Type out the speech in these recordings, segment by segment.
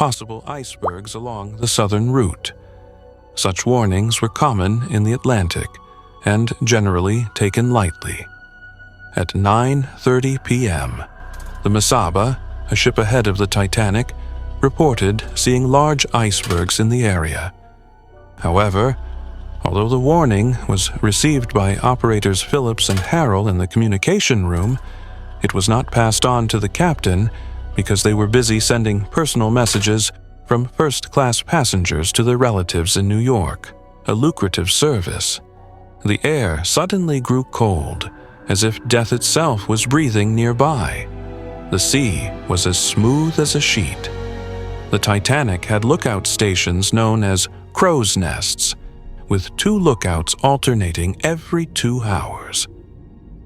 possible icebergs along the southern route. Such warnings were common in the Atlantic and generally taken lightly. At 9:30 p.m., the Mesaba, a ship ahead of the Titanic, reported seeing large icebergs in the area. However, although the warning was received by operators Phillips and Harrell in the communication room, it was not passed on to the captain because they were busy sending personal messages from first-class passengers to their relatives in New York, a lucrative service. The air suddenly grew cold, as if death itself was breathing nearby. The sea was as smooth as a sheet. The Titanic had lookout stations known as crow's nests, with 2 lookouts alternating every 2 hours.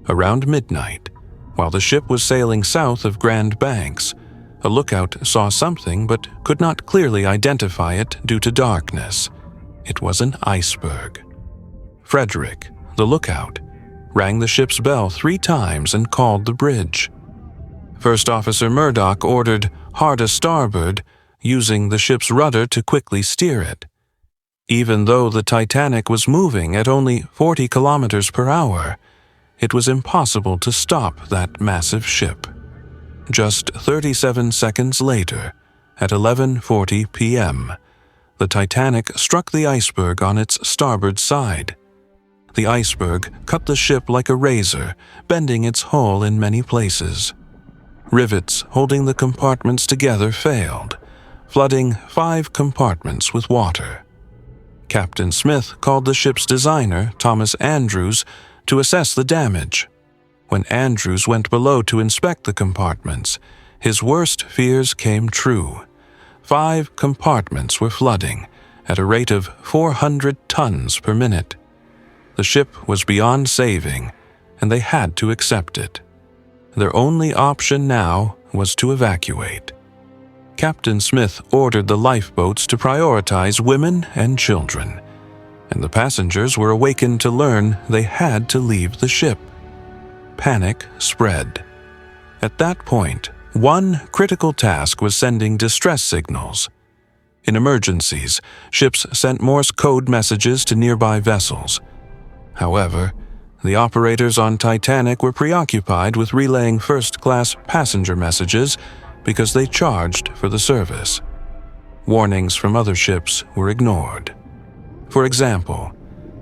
Around midnight, while the ship was sailing south of Grand Banks, a lookout saw something but could not clearly identify it due to darkness. It was an iceberg. Frederick, the lookout, rang the ship's bell 3 times and called the bridge. First Officer Murdoch ordered hard a starboard, using the ship's rudder to quickly steer it. Even though the Titanic was moving at only 40 kilometers per hour, it was impossible to stop that massive ship. Just 37 seconds later, at 11:40 p.m., the Titanic struck the iceberg on its starboard side. The iceberg cut the ship like a razor, bending its hull in many places. Rivets holding the compartments together failed, flooding 5 compartments with water. Captain Smith called the ship's designer, Thomas Andrews, to assess the damage. When Andrews went below to inspect the compartments, his worst fears came true. 5 compartments were flooding at a rate of 400 tons per minute. The ship was beyond saving, and they had to accept it. Their only option now was to evacuate. Captain Smith ordered the lifeboats to prioritize women and children, and the passengers were awakened to learn they had to leave the ship. Panic spread. At that point, one critical task was sending distress signals. In emergencies, ships sent Morse code messages to nearby vessels. However, the operators on Titanic were preoccupied with relaying first-class passenger messages because they charged for the service. Warnings from other ships were ignored. For example,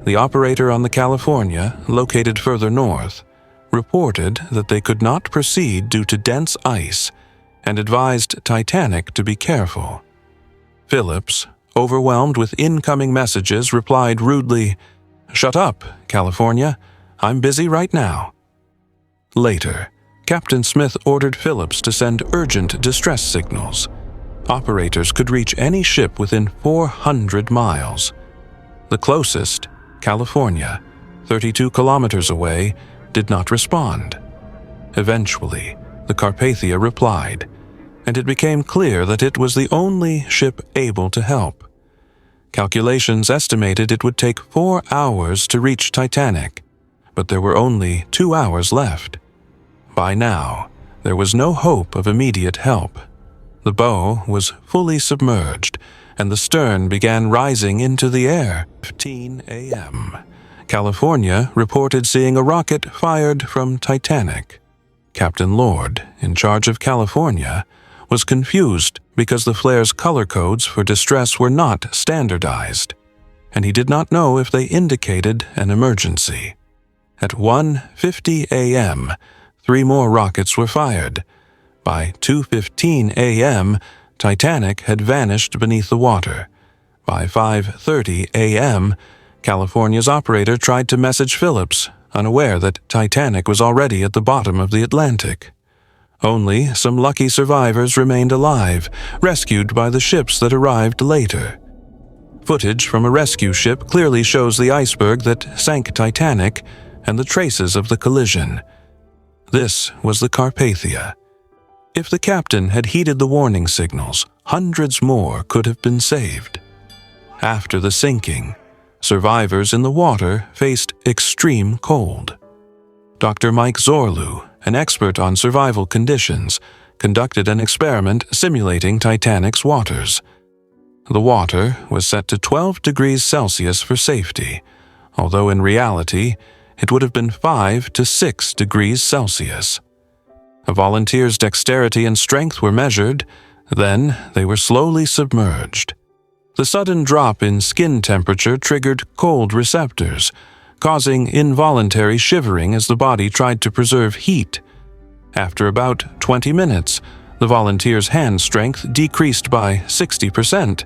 the operator on the California, located further north, reported that they could not proceed due to dense ice and advised Titanic to be careful. Phillips, overwhelmed with incoming messages, replied rudely, "Shut up, California. I'm busy right now." Later, Captain Smith ordered Phillips to send urgent distress signals. Operators could reach any ship within 400 miles. The closest, California, 32 kilometers away, did not respond. Eventually, the Carpathia replied, and it became clear that it was the only ship able to help. Calculations estimated it would take 4 hours to reach Titanic, but there were only 2 hours left. By now, there was no hope of immediate help. The bow was fully submerged, and the stern began rising into the air. 15 a.m. California reported seeing a rocket fired from Titanic. Captain Lord, in charge of California, was confused because the flare's color codes for distress were not standardized, and he did not know if they indicated an emergency. At 1:50 a.m., 3 more rockets were fired. By 2:15 a.m., Titanic had vanished beneath the water. By 5:30 a.m., California's operator tried to message Phillips, unaware that Titanic was already at the bottom of the Atlantic. Only some lucky survivors remained alive, rescued by the ships that arrived later. Footage from a rescue ship clearly shows the iceberg that sank Titanic and the traces of the collision. This was the Carpathia. If the captain had heeded the warning signals, hundreds more could have been saved. After the sinking, survivors in the water faced extreme cold. Dr. Mike Zorlu, an expert on survival conditions, conducted an experiment simulating Titanic's waters. The water was set to 12 degrees Celsius for safety, although in reality, it would have been 5 to 6 degrees Celsius. A volunteer's dexterity and strength were measured, then they were slowly submerged. The sudden drop in skin temperature triggered cold receptors, causing involuntary shivering as the body tried to preserve heat. After about 20 minutes, the volunteer's hand strength decreased by 60%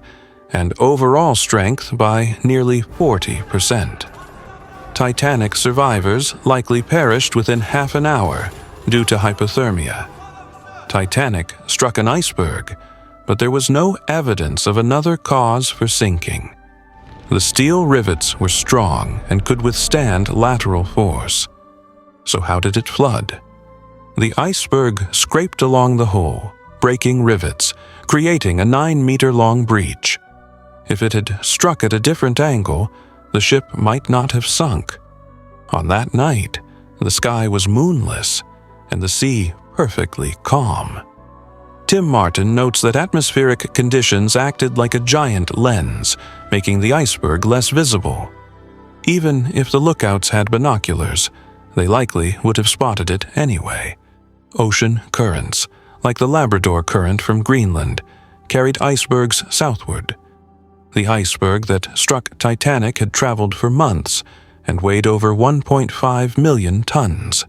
and overall strength by nearly 40%. Titanic survivors likely perished within half an hour due to hypothermia. Titanic struck an iceberg, but there was no evidence of another cause for sinking. The steel rivets were strong and could withstand lateral force. So how did it flood? The iceberg scraped along the hull, breaking rivets, creating a 9-meter-long breach. If it had struck at a different angle, the ship might not have sunk. On that night, the sky was moonless and the sea perfectly calm. Tim Martin notes that atmospheric conditions acted like a giant lens, making the iceberg less visible. Even if the lookouts had binoculars, they likely would have spotted it anyway. Ocean currents, like the Labrador Current from Greenland, carried icebergs southward. The iceberg that struck Titanic had traveled for months and weighed over 1.5 million tons.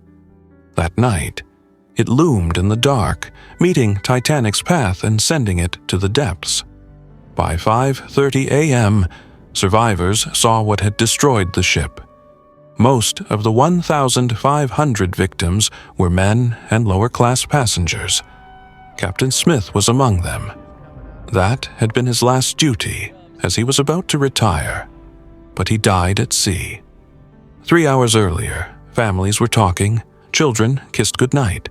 That night, it loomed in the dark, meeting Titanic's path and sending it to the depths. By 5:30 a.m., survivors saw what had destroyed the ship. Most of the 1,500 victims were men and lower-class passengers. Captain Smith was among them. That had been his last duty, as he was about to retire, but he died at sea. 3 hours earlier, families were talking, children kissed goodnight,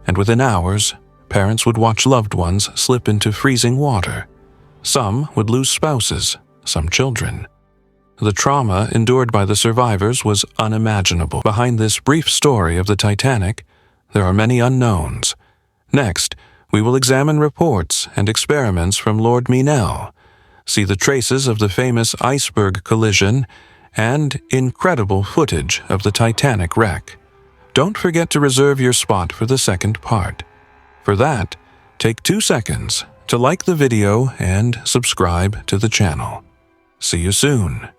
and within hours, parents would watch loved ones slip into freezing water. Some would lose spouses, some children. The trauma endured by the survivors was unimaginable. Behind this brief story of the Titanic, there are many unknowns. Next, we will examine reports and experiments from Lord Meanell, see the traces of the famous iceberg collision, and incredible footage of the Titanic wreck. Don't forget to reserve your spot for the second part. For that, take 2 seconds to like the video and subscribe to the channel. See you soon.